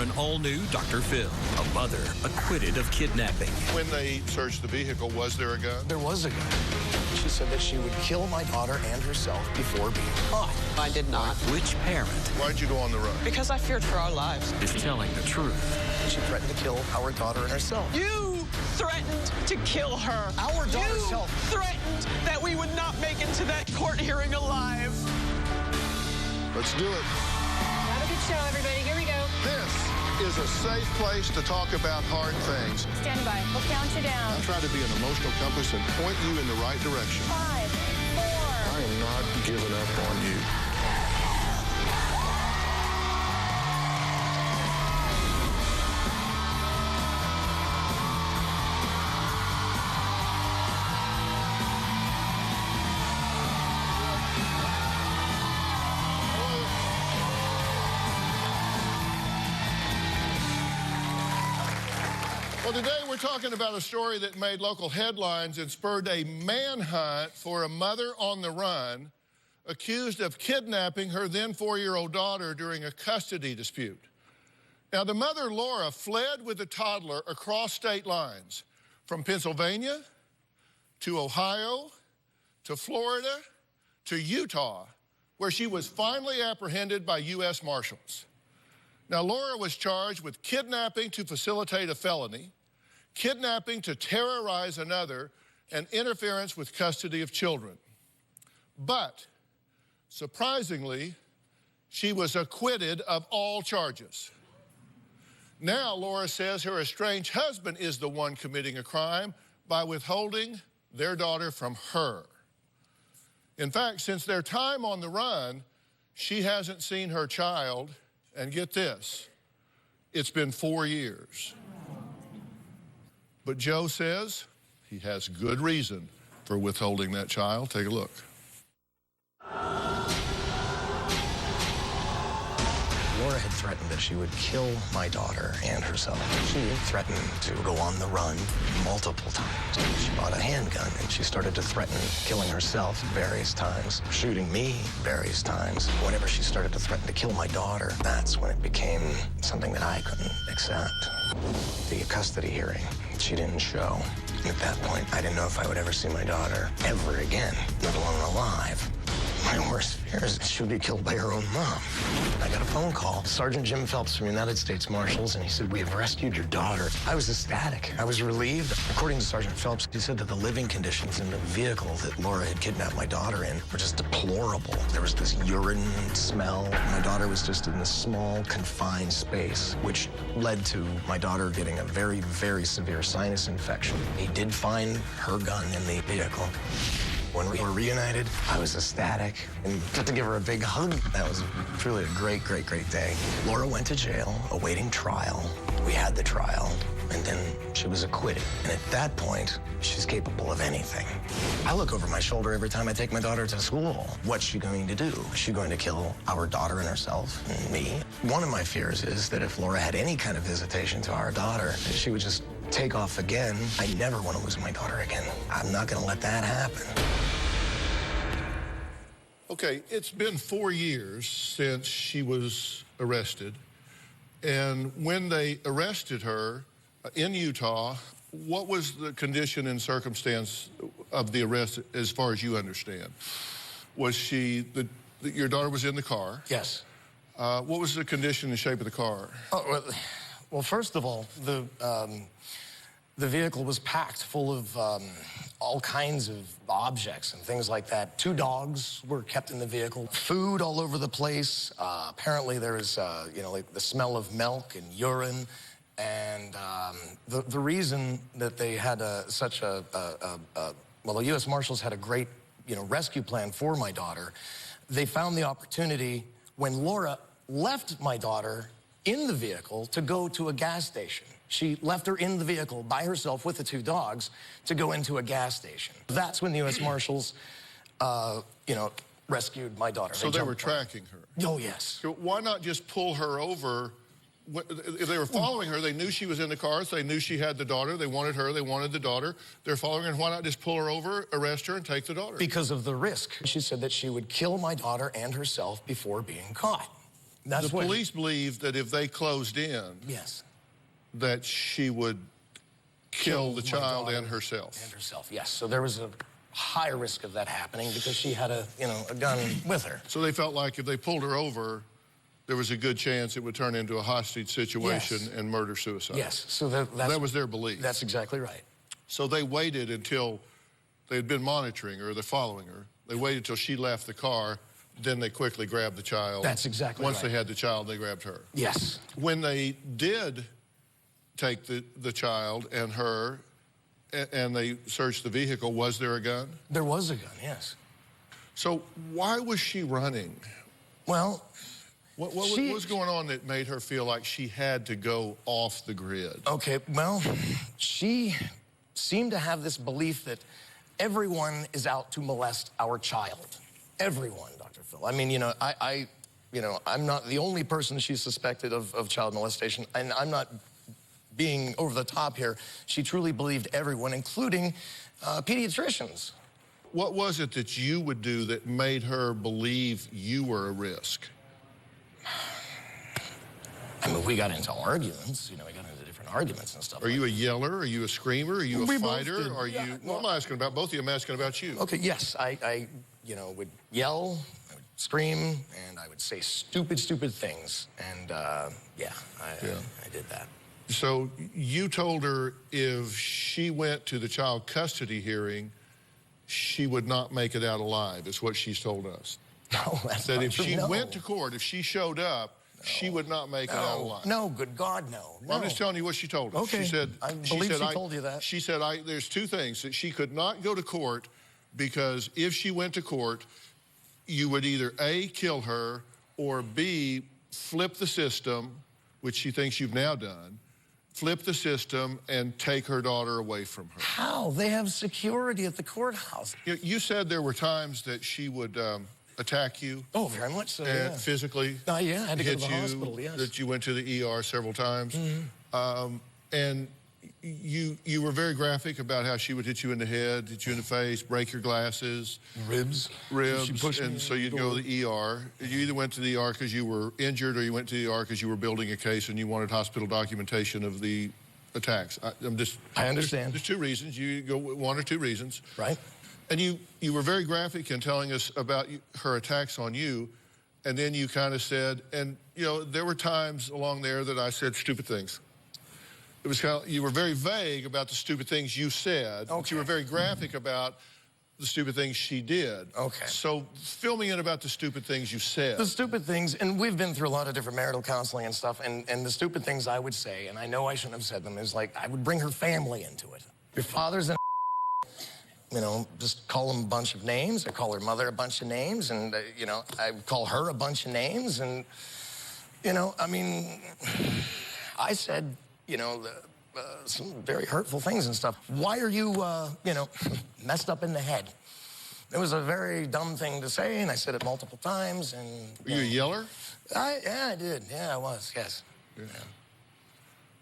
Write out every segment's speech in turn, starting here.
on an all-new Dr. Phil. A mother acquitted of kidnapping. When they searched the vehicle, was there a gun? There was a gun. She said that she would kill my daughter and herself before being caught. I did not. Which parent? Why'd you go on the run? Because I feared for our lives. Is telling the truth? She threatened to kill our daughter and herself. You threatened to kill her. Our daughter You herself. threatened that we would not make it to that court hearing alive. Let's do it. Have a good show, everybody. Here we go. This is a safe place to talk about hard things. Stand by. We'll count you down. I'll try to be an emotional compass and point you in the right direction. 5, 4. I am not giving up on you. Well, today we're talking about a story that made local headlines and spurred a manhunt for a mother on the run accused of kidnapping her then 4-year-old daughter during a custody dispute. Now, the mother, Laura, fled with the toddler across state lines from Pennsylvania to Ohio to Florida to Utah, where she was finally apprehended by U.S. Marshals. Now, Laura was charged with kidnapping to facilitate a felony, kidnapping to terrorize another, and interference with custody of children. But, surprisingly, she was acquitted of all charges. Now, Laura says her estranged husband is the one committing a crime by withholding their daughter from her. In fact, since their time on the run, she hasn't seen her child, and get this, it's been 4 years. But Joe says he has good reason for withholding that child. Take a look. Laura had threatened that she would kill my daughter and herself. She threatened to go on the run multiple times. She bought a handgun and she started to threaten killing herself various times, shooting me various times. Whenever she started to threaten to kill my daughter, that's when it became something that I couldn't accept. The custody hearing, she didn't show. At that point, I didn't know if I would ever see my daughter ever again, let alone alive. My worst fear is that she would be killed by her own mom. I got a phone call, Sergeant Jim Phelps from United States Marshals, and he said, "We have rescued your daughter." I was ecstatic. I was relieved. According to Sergeant Phelps, he said that the living conditions in the vehicle that Laura had kidnapped my daughter in were just deplorable. There was this urine smell. My daughter was just in this small, confined space, which led to my daughter getting a very, very severe sinus infection. He did find her gun in the vehicle. When we were reunited, I was ecstatic and got to give her a big hug. That was truly a great, great, great day. Laura went to jail, awaiting trial. We had the trial, and then she was acquitted. And at that point, she's capable of anything. I look over my shoulder every time I take my daughter to school. What's she going to do? Is she going to kill our daughter and herself and me? One of my fears is that if Laura had any kind of visitation to our daughter, she would just take off again. I never want to lose my daughter again. I'm not going to let that happen. Okay, it's been 4 years since she was arrested. And when they arrested her in Utah, what was the condition and circumstance of the arrest as far as you understand? Was she, your daughter was in the car? Yes. What was the condition and shape of the car? Oh, well, first of all, the vehicle was packed full of all kinds of objects and things like that. 2 dogs were kept in the vehicle. Food all over the place. Apparently there was, like the smell of milk and urine. And the reason that they had the U.S. Marshals had a great, rescue plan for my daughter. They found the opportunity when Laura left my daughter in the vehicle to go to a gas station. She left her in the vehicle by herself with the 2 dogs to go into a gas station. That's when the U.S. Marshals, rescued my daughter. So they were tracking her? Oh, yes. So why not just pull her over? If they were following her, they knew she was in the car, so they knew she had the daughter. They wanted her, they wanted the daughter. They're following her, and why not just pull her over, arrest her, and take the daughter? Because of the risk. She said that she would kill my daughter and herself before being caught. That's the police believed that if they closed in, yes, that she would kill the child and herself. And herself, yes. So there was a high risk of that happening because she had a gun with her. So they felt like if they pulled her over, there was a good chance it would turn into a hostage situation and murder-suicide. Yes, so that was their belief. That's exactly right. So they waited until they had been monitoring her, they're following her. They waited until she left the car, then they quickly grabbed the child. That's exactly Once right. they had the child, they grabbed her. Yes. When they did take the child and her, and they searched the vehicle, was there a gun? There was a gun, yes. So why was she running? Well, what was going on that made her feel like she had to go off the grid? Okay, well, she seemed to have this belief that everyone is out to molest our child. Everyone, Dr. Phil. I mean, I'm not the only person she's suspected of child molestation, and I'm not being over the top here. She truly believed everyone, including pediatricians. What was it that you would do that made her believe you were a risk? I mean, we got into arguments. We got into different arguments and stuff. Are you a yeller? Are you a screamer? Are you a fighter? Are yeah, you? Well, I'm not asking about both of you. I'm asking about you. Okay, yes, I would yell, I would scream, and I would say stupid things. And I did that. So you told her if she went to the child custody hearing, she would not make it out alive, is what she's told us. No, that's that not if true. she No. went to court, if she showed up, she would not make it out alive. No, good God, no. Well, I'm just telling you what she told us. Okay. She said, I believe she told you that. She said, there's two things, that she could not go to court because if she went to court, you would either A, kill her, or B, flip the system, which she thinks you've now done, flip the system and take her daughter away from her. How? They have security at the courthouse. You said there were times that she would attack you. Oh, very much so, and physically yeah, I had to go to hit the you, hospital, yes. that you went to the ER several times. Mm-hmm. And you were very graphic about how she would hit you in the head, hit you in the face, break your glasses. Ribs. She pushed me and in so the you'd door. go to the ER. You either went to the ER because you were injured or you went to the ER because you were building a case and you wanted hospital documentation of the attacks. I understand. There's two reasons. You go one or two reasons. Right. And you were very graphic in telling us about her attacks on you, and then you kind of said, and there were times along there that I said stupid things. It was kind of, you were very vague about the stupid things you said, but you were very graphic about the stupid things she did. Okay. So fill me in about the stupid things you said. The stupid things, and we've been through a lot of different marital counseling and stuff, and the stupid things I would say, and I know I shouldn't have said them, is like I would bring her family into it. Your father's an just call him a bunch of names. I call her mother a bunch of names, and, I call her a bunch of names, and, I mean, I said, some very hurtful things and stuff. Why are you, messed up in the head? It was a very dumb thing to say, and I said it multiple times, and... Were you a yeller? Yeah, I did. Yeah, I was, yes. Yeah.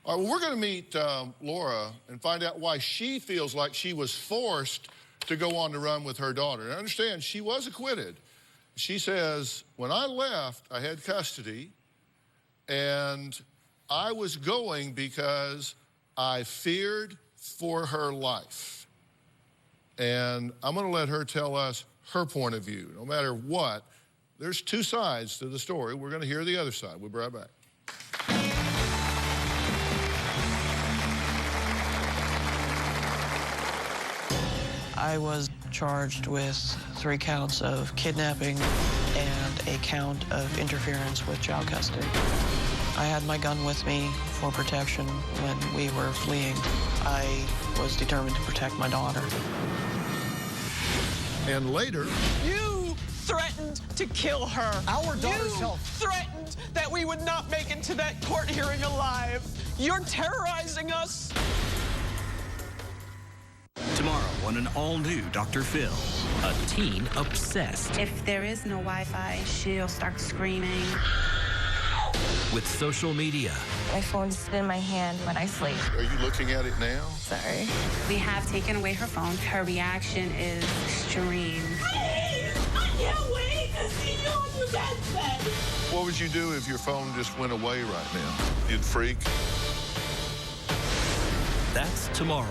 All right, well, we're going to meet Laura and find out why she feels like she was forced to go on the run with her daughter. And understand, she was acquitted. She says, when I left, I had custody, and I was going because I feared for her life. And I'm going to let her tell us her point of view. No matter what, there's two sides to the story. We're going to hear the other side. We'll be right back. I was charged with 3 counts of kidnapping and a count of interference with child custody. I had my gun with me for protection when we were fleeing. I was determined to protect my daughter. And later... You threatened to kill her. Our daughter's health. Threatened that we would not make it to that court hearing alive. You're terrorizing us. Tomorrow on an all-new Dr. Phil, a teen obsessed If there is no Wi-Fi, she'll start screaming. with social media. My phone's in my hand when I sleep. Are you looking at it now? Sorry. We have taken away her phone. Her reaction is extreme. What would you do if your phone just went away right now? You'd freak? That's tomorrow.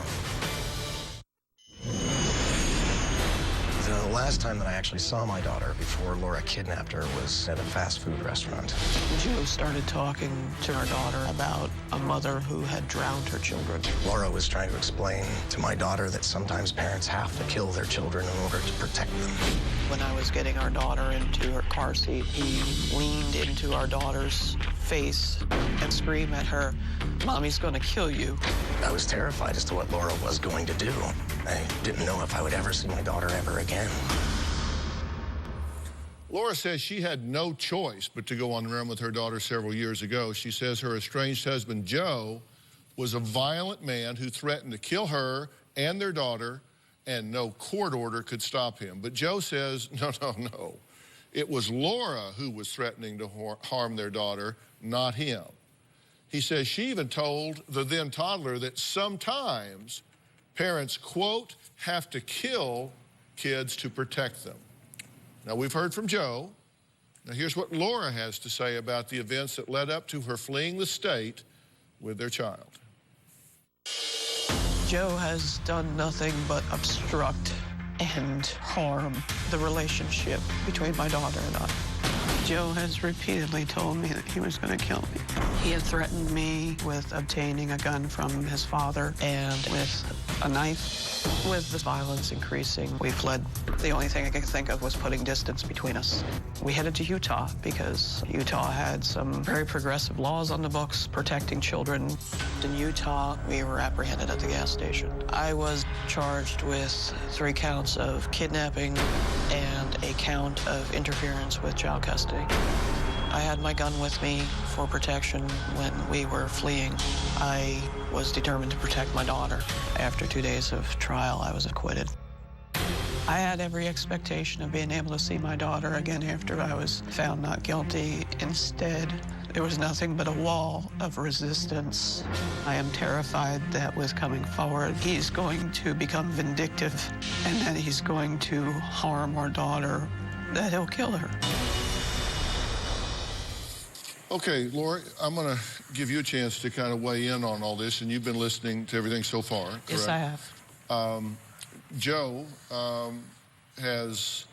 The last time that I actually saw my daughter before Laura kidnapped her was at a fast food restaurant. Joe started talking to our daughter about a mother who had drowned her children. Laura was trying to explain to my daughter that sometimes parents have to kill their children in order to protect them. When I was getting our daughter into her car seat, he leaned into our daughter's face and screamed at her, "Mommy's gonna kill you." I was terrified as to what Laura was going to do. I didn't know if I would ever see my daughter ever again. Laura says she had no choice but to go on the run with her daughter several years ago. She says her estranged husband, Joe, was a violent man who threatened to kill her and their daughter, and no court order could stop him. But Joe says, no. It was Laura who was threatening to harm their daughter, not him. He says she even told the then toddler that sometimes parents, quote, have to kill kids to protect them. Now, we've heard from Joe. Now, here's what Laura has to say about the events that led up to her fleeing the state with their child. Joe has done nothing but obstruct and harm the relationship between my daughter and I. Joe has repeatedly told me that he was going to kill me. He had threatened me with obtaining a gun from his father and with a knife. With the violence increasing, we fled. The only thing I could think of was putting distance between us. We headed to Utah because Utah had some very progressive laws on the books protecting children. In Utah, we were apprehended at the gas station. I was charged with 3 counts of kidnapping and a count of interference with child custody. I had my gun with me for protection when we were fleeing. I was determined to protect my daughter. After 2 days of trial, I was acquitted. I had every expectation of being able to see my daughter again after I was found not guilty. Instead, there was nothing but a wall of resistance. I am terrified that with coming forward, he's going to become vindictive, and that he's going to harm our daughter, that he'll kill her. Okay, Laura, I'm going to give you a chance to kind of weigh in on all this, and you've been listening to everything so far, correct? Yes, I have. Joe has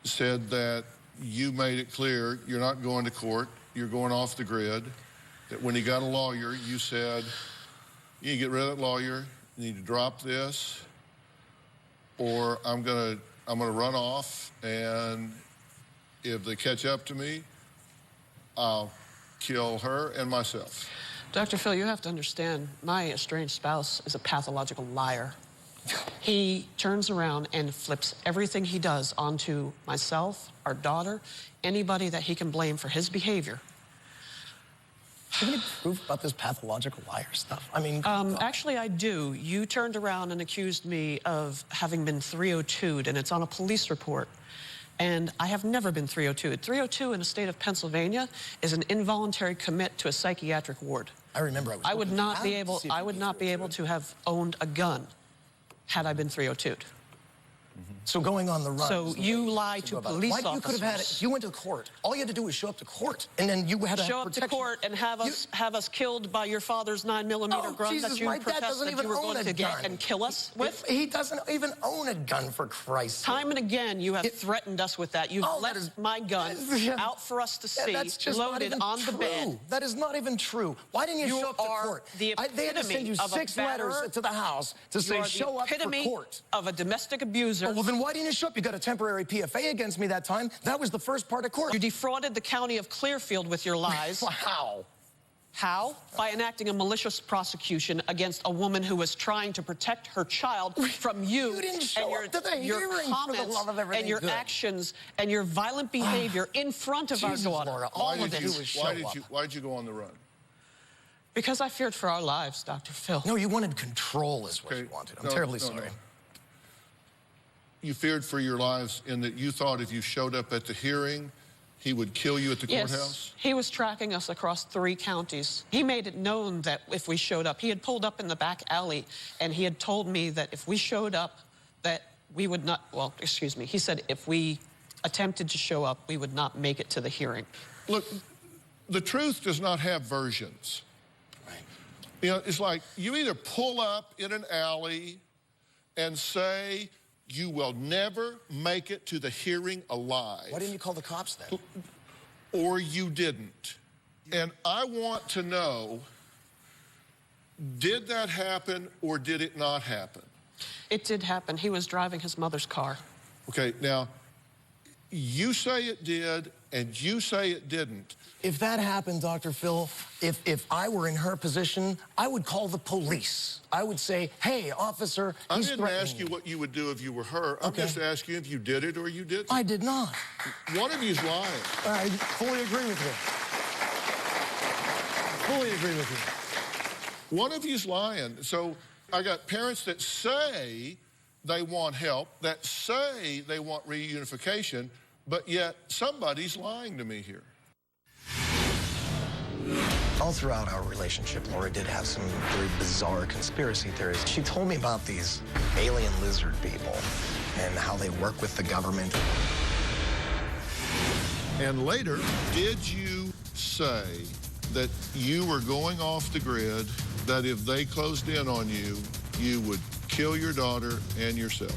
said that you made it clear you're not going to court, you're going off the grid, that when he got a lawyer, you said, you need to get rid of that lawyer, you need to drop this, or I'm gonna run off, and if they catch up to me, I'll kill her and myself. Dr. Phil, you have to understand, my estranged spouse is a pathological liar. He turns around and flips everything he does onto myself, our daughter, anybody that he can blame for his behavior. Do you have any proof about this pathological liar stuff? I mean, actually, I do. You turned around and accused me of having been 302'd, and it's on a police report. And I have never been 302'd. 302 in the state of Pennsylvania is an involuntary commit to a psychiatric ward. I remember I would not be able to have owned a gun had I been 302'd. So going on the run. So you lie to police officers. You could have had it. If you went to court, all you had to do was show up to court, and then you had to show up to court and have us killed by your father's 9mm gun that you professed that you were going to get and kill us with. He doesn't even own a gun, for Christ's sake. Time and again, you have threatened us with that. You've left my gun out for us to see, loaded on the bed. That is not even true. Why didn't you show up to court? They had to send you 6 letters to the house to say show up for court. Of a domestic abuser. Oh, well, then why didn't you show up? You got a temporary PFA against me that time. That was the first part of court. You defrauded the county of Clearfield with your lies. How? How? By enacting a malicious prosecution against a woman who was trying to protect her child from you, You didn't show and up to the your hearing comments for the love of everything and your good. actions and your violent behavior in front of our daughter. Laura, Why did you go on the run? Because I feared for our lives, Dr. Phil. No, you wanted control is what you wanted. I'm terribly sorry. No. You feared for your lives in that you thought if you showed up at the hearing, he would kill you at the courthouse? Yes, he was tracking us across 3 counties. He made it known that if we showed up, he had pulled up in the back alley, and he had told me that if we showed up, that we would not, well, excuse me, he said if we attempted to show up, we would not make it to the hearing. Look, the truth does not have versions. Right. You know, it's like you either pull up in an alley and say you will never make it to the hearing alive. Why didn't you call the cops then? Or you didn't. And I want to know, did that happen or did it not happen? It did happen. He was driving his mother's car. Okay, now, you say it did and you say it didn't. If that happened, Dr. Phil, if I were in her position, I would call the police. I would say, hey, officer, I didn't ask you what you would do if you were her. I'm just asking if you did it or you didn't. I did not. One of you's lying. I fully agree with you. Fully agree with you. One of you's lying. So I got parents that say they want help, that say they want reunification, but yet somebody's lying to me here. All throughout our relationship, Laura did have some very bizarre conspiracy theories. She told me about these alien lizard people and how they work with the government. And later, did you say that you were going off the grid, that if they closed in on you, you would kill your daughter and yourself?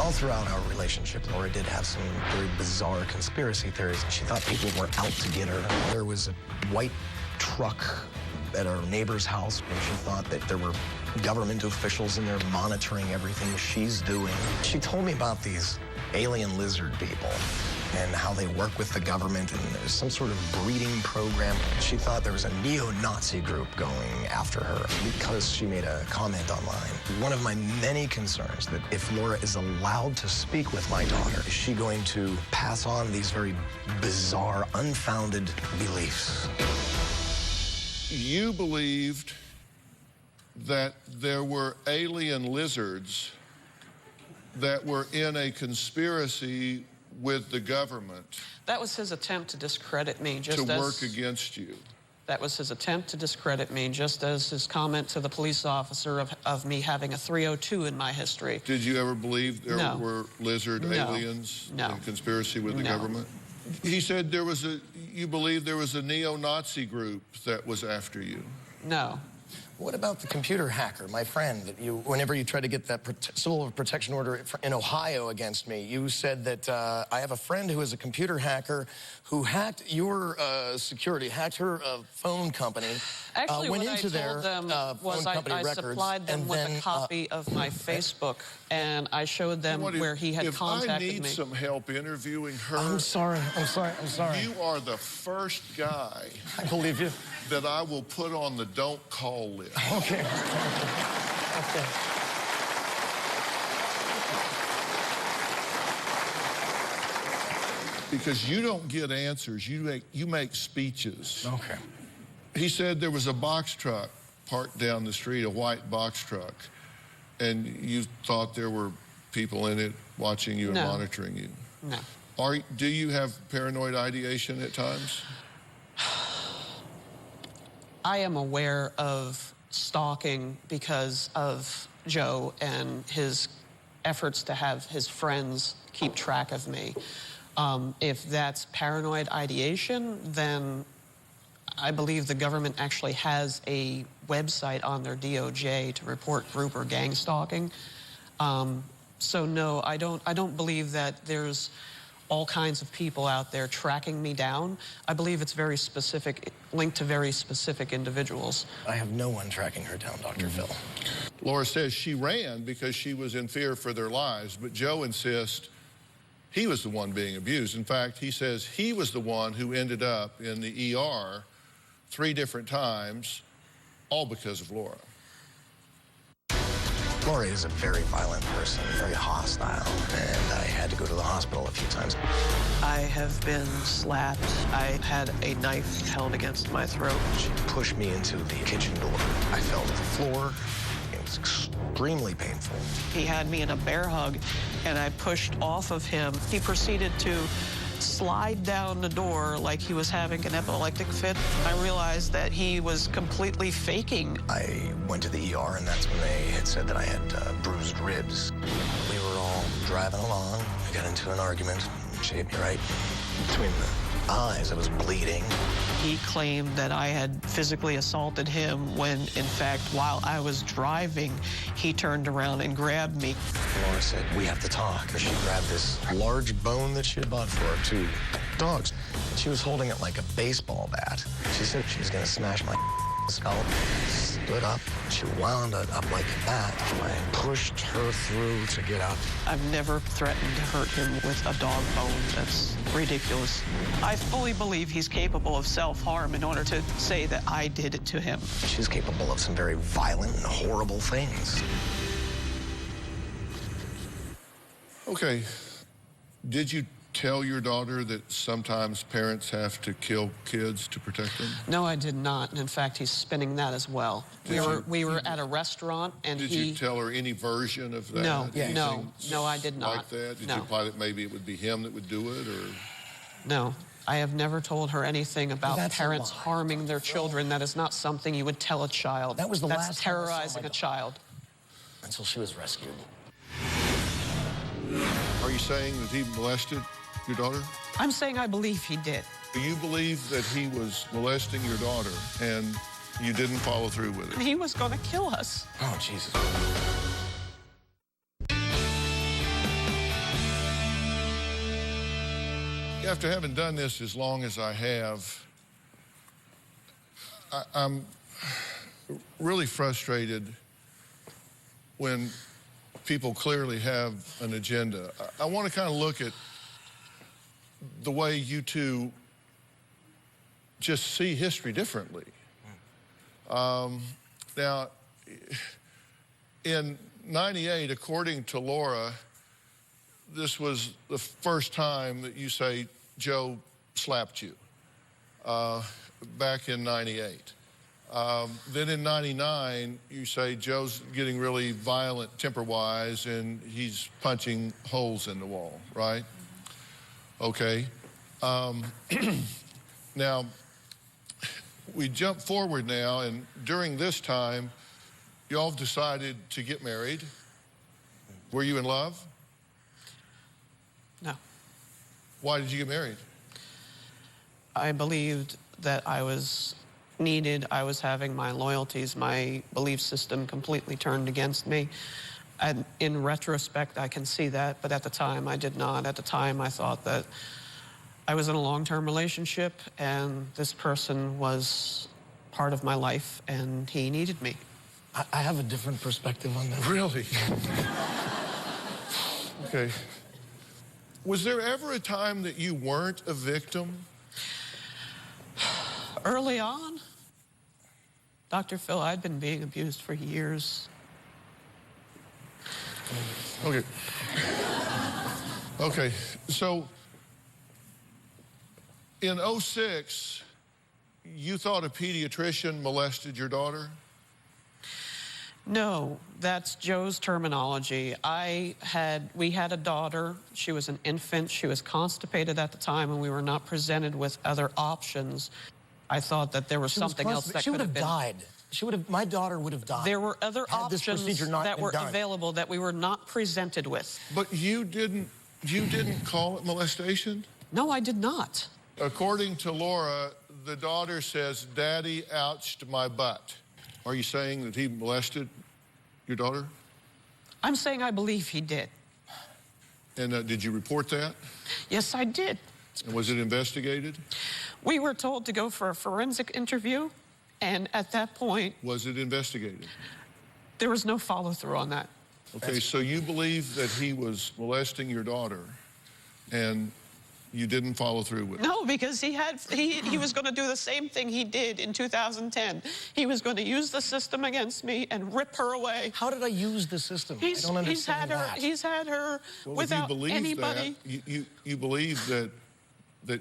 All throughout our relationship, Laura did have some very bizarre conspiracy theories. She thought people were out to get her. There was a white truck at our neighbor's house, and she thought that there were government officials in there monitoring everything she's doing. She told me about these alien lizard people and how they work with the government, and there's some sort of breeding program. She thought there was a neo-Nazi group going after her because she made a comment online. One of my many concerns that if Laura is allowed to speak with my daughter, is she going to pass on these very bizarre, unfounded beliefs? You believed that there were alien lizards that were in a conspiracy with the government. That was his attempt to discredit me, just to work against you. That was his attempt to discredit me, just as his comment to the police officer of me having a 302 in my history. Did you ever believe there were lizard aliens in conspiracy with the government? He said there was you believe there was a neo-Nazi group that was after you. No. What about the computer hacker, my friend? Whenever you tried to get that civil protection order in Ohio against me, you said that I have a friend who is a computer hacker who hacked your security, hacked her phone company. Actually, went what into I told them was I supplied them with a copy of my Facebook, and I showed them where he had contacted me. If I need some help interviewing her... I'm sorry. You are the first guy... I believe you. ...that I will put on the don't call list. Okay. Because you don't get answers, you make speeches. Okay. He said there was a box truck parked down the street, a white box truck, and you thought there were people in it watching you and monitoring you. No. Do you have paranoid ideation at times? I am aware of stalking because of Joe and his efforts to have his friends keep track of me. If that's paranoid ideation, then I believe the government actually has a website on their DOJ to report group or gang stalking. So no, I don't believe that there's all kinds of people out there tracking me down. I believe it's very specific, linked to very specific individuals. I have no one tracking her down, Dr. Phil. Laura says she ran because she was in fear for their lives, but Joe insists he was the one being abused. In fact, he says he was the one who ended up in the ER 3 different times, all because of Laura. Laura is a very violent person, very hostile, and I had to go to the hospital a few times. I have been slapped. I had a knife held against my throat. She pushed me into the kitchen door. I fell to the floor. It was extremely painful. He had me in a bear hug, and I pushed off of him. He proceeded to slide down the door like he was having an epileptic fit. I realized that he was completely faking. I went to the ER, and that's when they had said that I had bruised ribs. We were all driving along We got into an argument. She hit me right between the eyes. I was bleeding. He claimed that I had physically assaulted him when, in fact, while I was driving, he turned around and grabbed me. Laura said, we have to talk. She grabbed this large bone that she had bought for our 2 dogs. She was holding it like a baseball bat. She said she was going to smash my scalp. Stood up. She wound it up like that. I pushed her through to get out. I've never threatened to hurt him with a dog bone. That's ridiculous. I fully believe he's capable of self-harm in order to say that I did it to him. She's capable of some very violent and horrible things. Okay. Did you tell your daughter that sometimes parents have to kill kids to protect them? No, I did not. And in fact, he's spinning that as well. We were at a restaurant, and Did you tell her any version of that? No, no, I did not. Like that? Did No. you imply that maybe it would be him that would do it, or? No. I have never told her anything about parents harming their children. That is not something you would tell a child. That was the That's last time I saw terrorizing my a child. Until she was rescued. Are you saying that he molested your daughter? I'm saying I believe he did. Do you believe that he was molesting your daughter and you didn't follow through with it? He was going to kill us. Oh, Jesus. After having done this as long as I have, I'm really frustrated when people clearly have an agenda. I want to kind of look at the way you two just see history differently. Now, in '98, according to Laura, this was the first time that you say Joe slapped you, back in '98. Then in '99, you say Joe's getting really violent temper-wise and he's punching holes in the wall, right? Okay. Now, we jump forward now, and during this time, y'all have decided to get married. Were you in love? No. Why did you get married? I believed that I was needed. I was having my loyalties, my belief system completely turned against me. And in retrospect, I can see that, but at the time, I did not. At the time, I thought that I was in a long-term relationship, and this person was part of my life, and he needed me. I have a different perspective on that. Really? Okay. Was there ever a time that you weren't a victim? Early on, Dr. Phil, I'd been being abused for years. Okay. Okay, so in '06, you thought a pediatrician molested your daughter? No, that's Joe's terminology. We had a daughter. She was an infant. She was constipated at the time, and we were not presented with other options. I thought that there was something else that could have been. She would have died. My daughter would have died. There were other options that were done. available that we were not presented with. But you didn't call it molestation? No, I did not. According to Laura, the daughter says, "Daddy ouched my butt." Are you saying that he molested your daughter? I'm saying I believe he did. And did you report that? Yes, I did. And was it investigated? We were told to go for a forensic interview, and at that point, Was it investigated? there was no follow-through on that. Okay, so you believe that he was molesting your daughter, and you didn't follow through with it? No, because he was going to do the same thing he did in 2010. He was going to use the system against me and rip her away. How did I use the system? I don't understand that. He's had her Well, without if you believe anybody. That, you believe that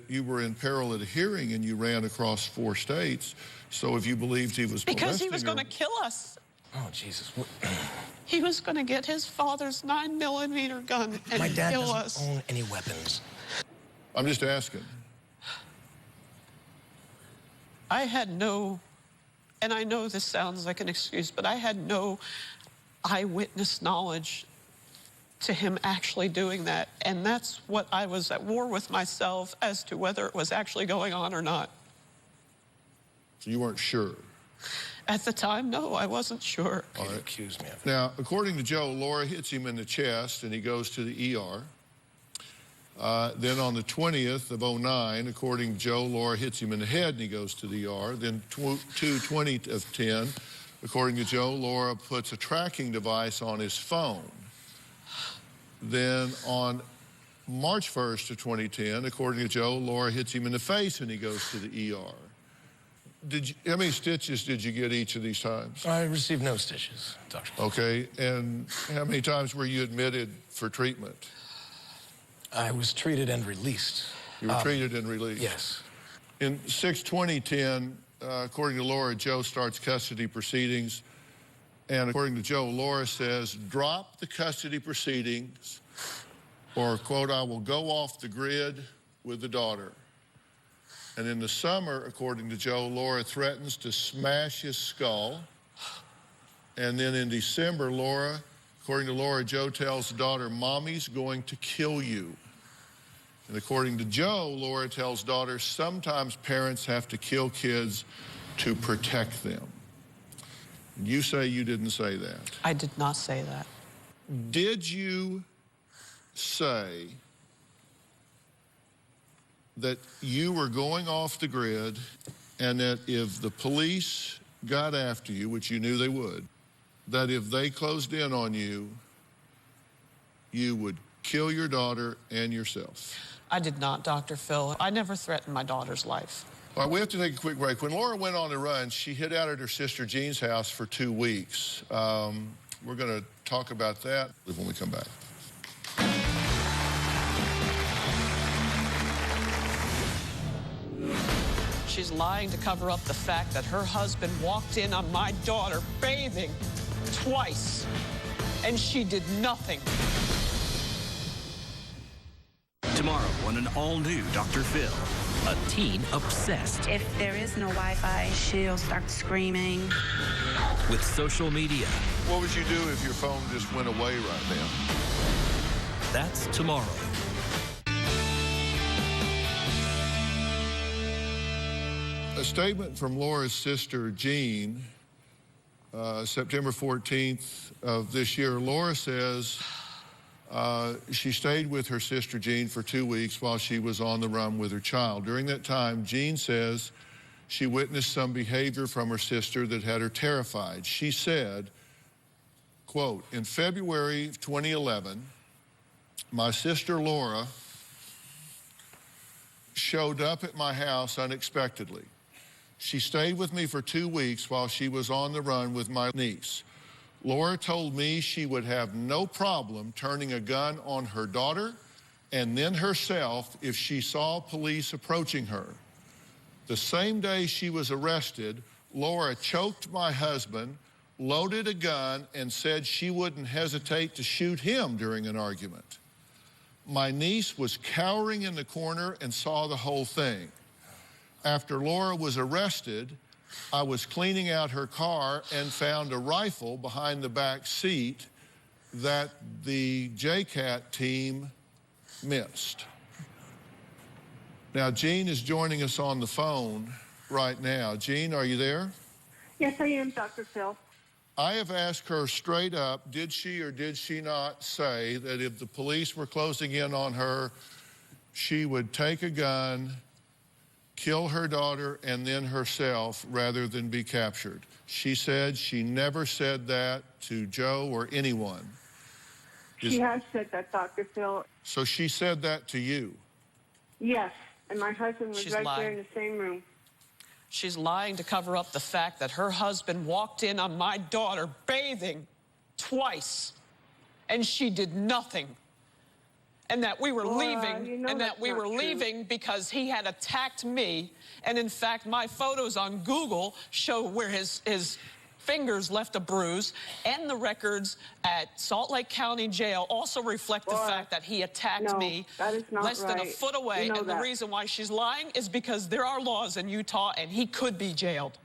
you were in peril at a hearing and you ran across 4 states. So if you believed he was Because he molesting was going to her- kill us. Oh, Jesus. He was going to get his father's 9mm gun and My dad kill doesn't us. own any weapons. I'm just asking. I had no, and I know this sounds like an excuse, but I had no eyewitness knowledge to him actually doing that. And that's what I was at war with myself as to whether it was actually going on or not. So you weren't sure? At the time, no, I wasn't sure. All right. Accuse me of it. Now, according to Joe, Laura hits him in the chest and he goes to the ER. Then on the 20th of 09, according to Joe, Laura hits him in the head and he goes to the ER. Then 2/20 of 10, according to Joe, Laura puts a tracking device on his phone. Then on March 1st of 2010, according to Joe, Laura hits him in the face and he goes to the ER. How many stitches did you get each of these times? I received no stitches, Dr. Okay, and how many times were you admitted for treatment? I was treated and released. You were treated and released? Yes. In 6/20/10, according to Laura, Joe starts custody proceedings. And according to Joe, Laura says, drop the custody proceedings or, quote, I will go off the grid with the daughter. And in the summer, according to Joe, Laura threatens to smash his skull. And then in December, according to Laura, Joe tells the daughter, Mommy's going to kill you. And according to Joe, Laura tells daughter, sometimes parents have to kill kids to protect them. You say you didn't say that. I did not say that. Did you say that you were going off the grid and that if the police got after you, which you knew they would, that if they closed in on you, you would kill your daughter and yourself? I did not, Dr. Phil. I never threatened my daughter's life. All right, we have to take a quick break. When Laura went on the run, she hid out at her sister Jean's house for 2 weeks. We're going to talk about that when we come back. She's lying to cover up the fact that her husband walked in on my daughter bathing twice, and she did nothing. Tomorrow on an all-new Dr. Phil, a teen obsessed If there is no Wi-Fi, she'll start screaming. with social media. What would you do if your phone just went away right now? That's tomorrow. A statement from Laura's sister, Jean, September 14th of this year. Laura says she stayed with her sister, Jean, for 2 weeks while she was on the run with her child. During that time, Jean says she witnessed some behavior from her sister that had her terrified. She said, quote, in February of 2011, my sister Laura showed up at my house unexpectedly. She stayed with me for 2 weeks while she was on the run with my niece. Laura told me she would have no problem turning a gun on her daughter and then herself if she saw police approaching her. The same day she was arrested, Laura choked my husband, loaded a gun, and said she wouldn't hesitate to shoot him during an argument. My niece was cowering in the corner and saw the whole thing. After Laura was arrested, I was cleaning out her car and found a rifle behind the back seat that the JCAT team missed. Now, Jean is joining us on the phone right now. Jean, are you there? Yes, I am, Dr. Phil. I have asked her straight up, did she or did she not say that if the police were closing in on her, she would take a gun, kill her daughter, and then herself rather than be captured? She said she never said that to Joe or anyone. She has said that, Dr. Phil. So she said that to you? Yes, and my husband was She's right lying. there in the same room. She's lying to cover up the fact that her husband walked in on my daughter bathing twice, and she did nothing. And that we were leaving, you know and that that's we not were true. leaving because he had attacked me. And in fact, my photos on Google show where his fingers left a bruise, and the records at Salt Lake County Jail also reflect the fact that he attacked no, me that is not less than a right. foot away. You know And that. the reason why she's lying is because there are laws in Utah, and he could be jailed.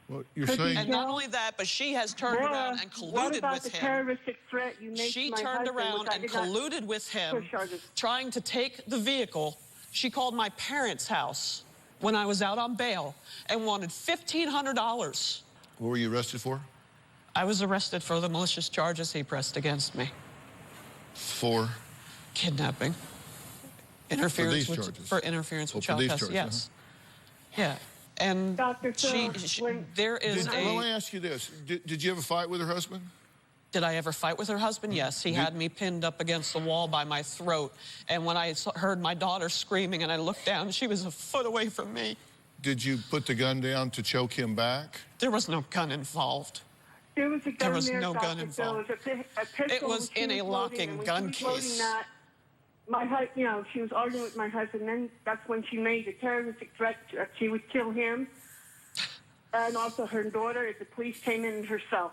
Well, you're saying... And not only that, but she has turned around and colluded what about with the him. Terroristic threat you made She to my turned husband, around which I and did not colluded with him, push charges. trying to take the vehicle. She called my parents' house when I was out on bail and wanted $1,500. What were you arrested for? I was arrested for the malicious charges he pressed against me. For? Kidnapping. Interference for these charges? For interference with child these custody. charges, Yes. Yeah. And Dr. Phil, there is Let me ask you this. Did you ever fight with her husband? Did I ever fight with her husband? Yes. He had me pinned up against the wall by my throat. And when I heard my daughter screaming and I looked down, she was a foot away from me. Did you put the gun down to choke him back? There was no gun involved. There was a gun There was there, no Dr. gun Phil. involved. It was a pistol. It was in a locking gun case. She was arguing with my husband. Then that's when she made the terroristic threat that she would kill him, and also her daughter. If the police came in herself.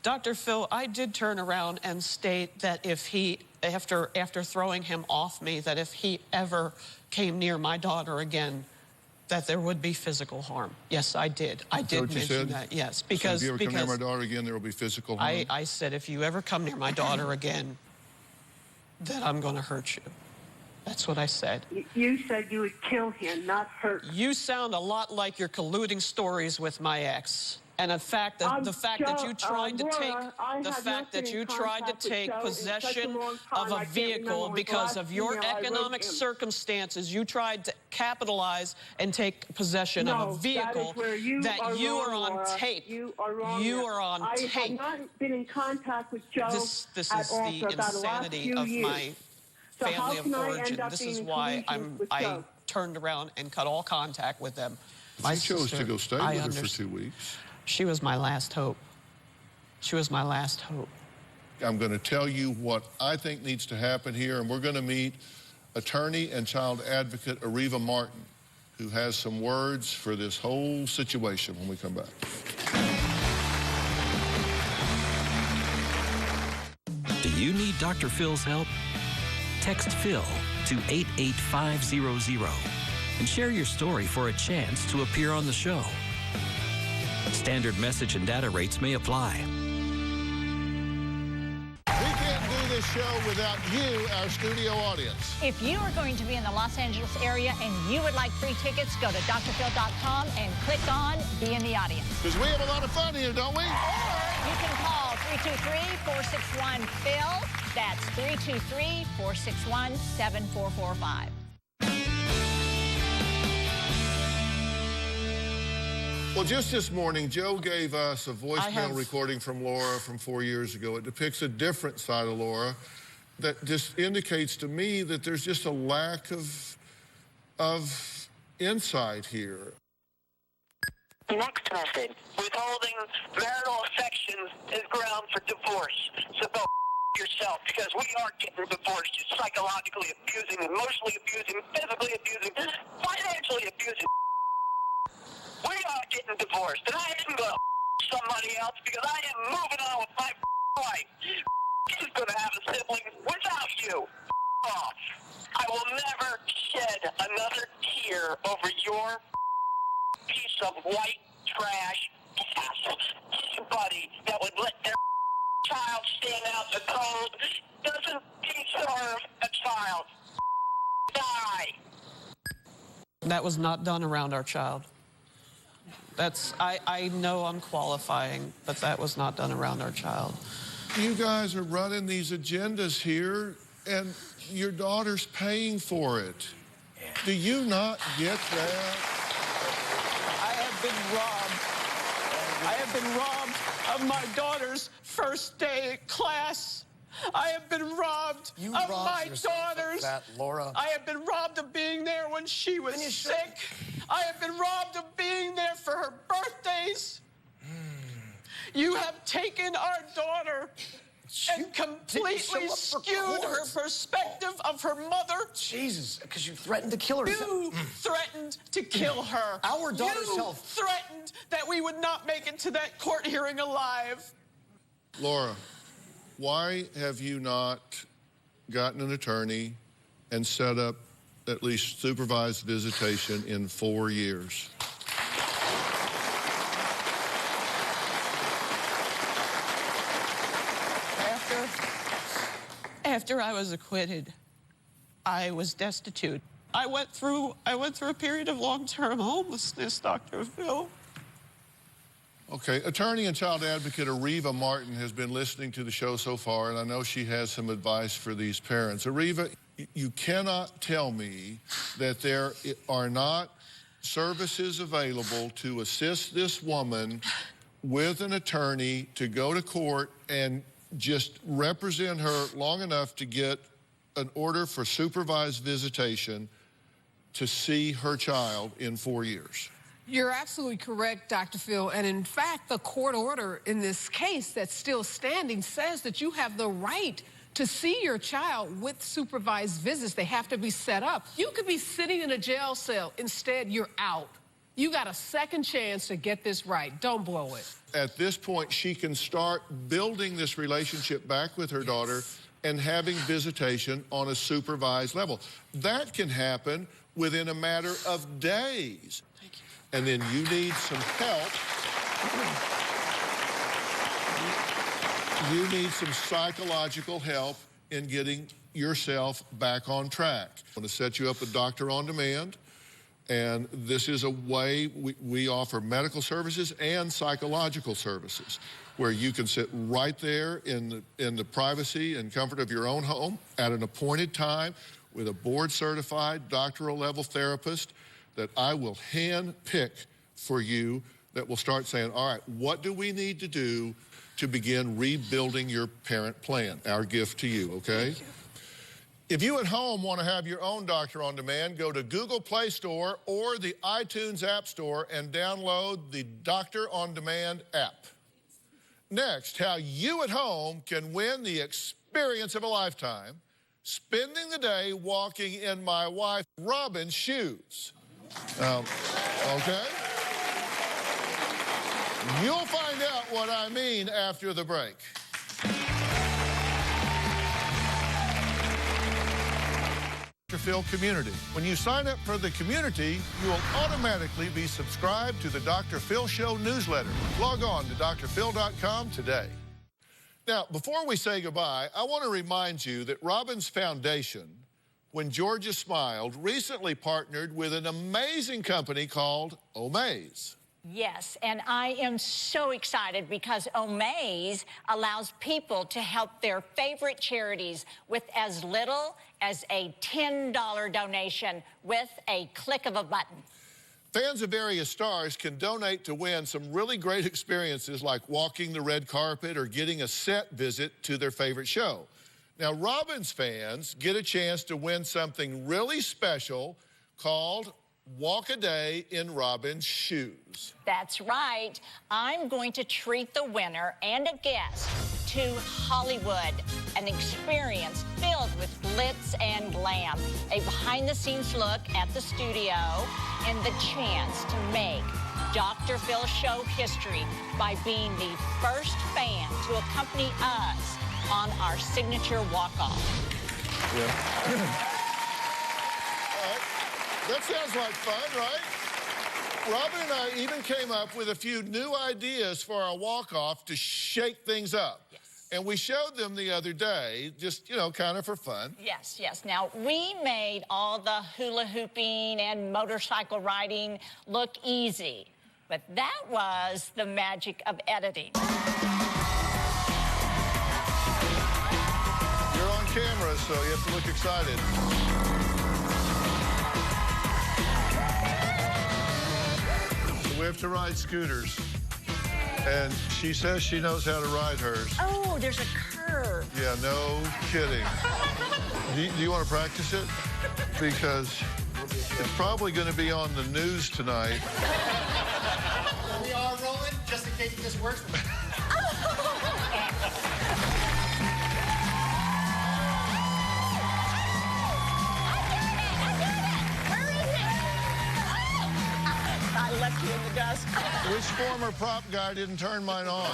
Dr. Phil, I did turn around and state that if he, after throwing him off me, that if he ever came near my daughter again, that there would be physical harm. Yes, I did. I did mention that. Yes, because so if you ever come near my daughter again, there will be physical harm. I said if you ever come near my daughter again, then I'm going to hurt you. That's what I said. You said you would kill him, not hurt. You sound a lot like you're colluding stories with my ex. And in fact, the fact that you tried to take possession of a vehicle because of your economic circumstances, you tried to capitalize and take possession of a vehicle that you are on tape. You are wrong. You are on tape. I have not been in contact with Joe This is at all the for about the last insanity few of years. my So how family can of I origin. end up This being is in why collusion with I Joe? turned around and cut all contact with them. My You chose sister, to go stay with her for 2 weeks. She was my last hope. She was my last hope. I'm going to tell you what I think needs to happen here, and we're going to meet attorney and child advocate Areva Martin, who has some words for this whole situation when we come back. Do you need Dr. Phil's help? Text Phil to 88500 and share your story for a chance to appear on the show. Standard message and data rates may apply. We can't do this show without you, our studio audience. If you are going to be in the Los Angeles area and you would like free tickets, go to drphil.com and click on Be in the Audience. Because we have a lot of fun here, don't we? Or you can call 323-461-PHIL. That's 323-461-7445. Well, just this morning, Joe gave us a voicemail recording from Laura from 4 years ago. It depicts a different side of Laura that just indicates to me that there's just a lack of insight here. Next message. Withholding marital affections is ground for divorce. So go yourself, because we are getting divorced. You're psychologically abusing, emotionally abusing, physically abusing, financially abusing. We are getting divorced, and I am going to somebody else because I am moving on with my life. She's going to have a sibling without you. Off. I will never shed another tear over your piece of white trash ass. Somebody that would let their child stand out in the cold doesn't deserve a child. Die. That was not done around our child. I know I'm qualifying, but that was not done around our child. You guys are running these agendas here, and your daughter's paying for it. Do you not get that? I have been robbed of my daughter's first day at class. I have been robbed of my daughter's. Laura. I have been robbed of being there when she was sick. I have been robbed of being there for her birthdays. You have taken our daughter and completely skewed her perspective of her mother. Jesus, because you threatened to kill her. You threatened to kill her. Our daughter's health. Threatened that we would not make it to that court hearing alive. Laura, why have you not gotten an attorney and set up at least supervised visitation in 4 years? After I was acquitted, I was destitute. I went through a period of long-term homelessness, Dr. Phil. Okay, attorney and child advocate Ariva Martin has been listening to the show so far, and I know she has some advice for these parents. Ariva, you cannot tell me that there are not services available to assist this woman with an attorney to go to court and just represent her long enough to get an order for supervised visitation to see her child in 4 years. You're absolutely correct, Dr. Phil. And in fact, the court order in this case that's still standing says that you have the right to see your child with supervised visits. They have to be set up. You could be sitting in a jail cell. Instead, you're out. You got a second chance to get this right. Don't blow it. At this point, she can start building this relationship back with her daughter and having visitation on a supervised level. That can happen within a matter of days. Thank you. And then you need some help. You need some psychological help in getting yourself back on track. I'm going to set you up with Doctor on Demand. And this is a way we offer medical services and psychological services where you can sit right there in the privacy and comfort of your own home at an appointed time with a board-certified doctoral level therapist that I will hand pick for you that will start saying, all right, what do we need to do to begin rebuilding your parent plan? Our gift to you, okay? Thank you. If you at home want to have your own Doctor on Demand, go to Google Play Store or the iTunes App Store and download the Doctor on Demand app. Next, how you at home can win the experience of a lifetime, spending the day walking in my wife Robin's shoes. Okay? You'll find out what I mean after the break. Dr. Phil Community. When you sign up for the community, you will automatically be subscribed to the Dr. Phil Show newsletter. Log on to drphil.com today. Now, before we say goodbye, I want to remind you that Robin's Foundation, When Georgia Smiled, recently partnered with an amazing company called Omaze. Yes, and I am so excited because Omaze allows people to help their favorite charities with as little as a $10 donation with a click of a button. Fans of various stars can donate to win some really great experiences like walking the red carpet or getting a set visit to their favorite show. Now, Robin's fans get a chance to win something really special called Walk a Day in Robin's Shoes. That's right. I'm going to treat the winner and a guest to Hollywood, an experience filled with glitz and glam, a behind-the-scenes look at the studio, and the chance to make Dr. Phil Show history by being the first fan to accompany us on our signature walk-off. Yeah. That sounds like fun, right? Robin and I even came up with a few new ideas for our walk-off to shake things up. Yes. And we showed them the other day, just, kind of for fun. Yes, yes. Now, we made all the hula hooping and motorcycle riding look easy, but that was the magic of editing. You're on camera, so you have to look excited. We have to ride scooters, and she says she knows how to ride hers. Oh, there's a curve. Yeah, no kidding. Do you want to practice it? Because it's probably going to be on the news tonight. We are rolling, just in case this works. I left you in the dust. Which former prop guy didn't turn mine on?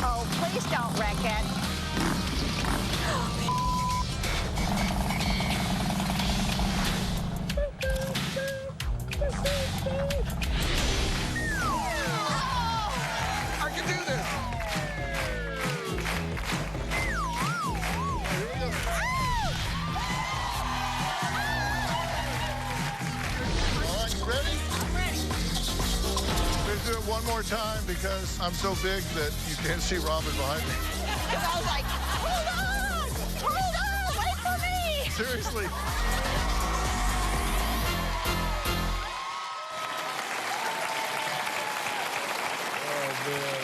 Oh, please don't wreck it. one more time because I'm so big that you can't see Robin behind me. Because I was like, hold on, wait for me. Seriously. Oh, man.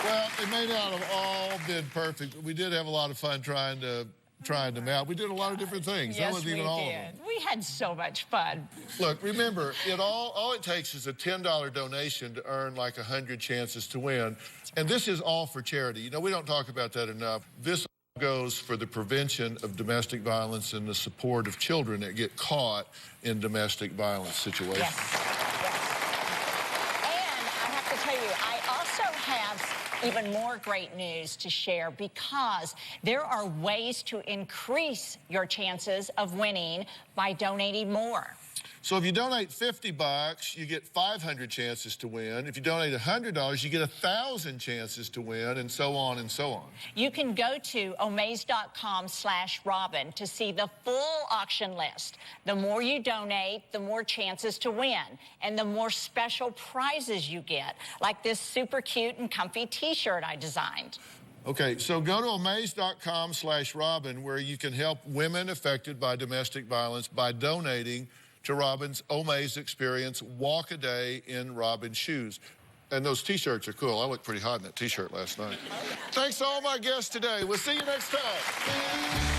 Well, they may not have all been perfect, but we did have a lot of fun trying them out. We did a lot of different things. Yes, that wasn't even all of them. We had so much fun. Look, remember, all it takes is a $10 donation to earn like 100 chances to win. And this is all for charity. You know, we don't talk about that enough. This goes for the prevention of domestic violence and the support of children that get caught in domestic violence situations. Yes. And I have to tell you, I also have even more great news to share because there are ways to increase your chances of winning by donating more. So if you donate $50, you get 500 chances to win. If you donate $100, you get 1,000 chances to win, and so on and so on. You can go to omaze.com/Robin to see the full auction list. The more you donate, the more chances to win, and the more special prizes you get, like this super cute and comfy T-shirt I designed. Okay, so go to omaze.com/Robin where you can help women affected by domestic violence by donating to Robin's Omaze Experience Walk a Day in Robin's Shoes. And those T-shirts are cool. I looked pretty hot in that T-shirt last night. Thanks to all my guests today. We'll see you next time.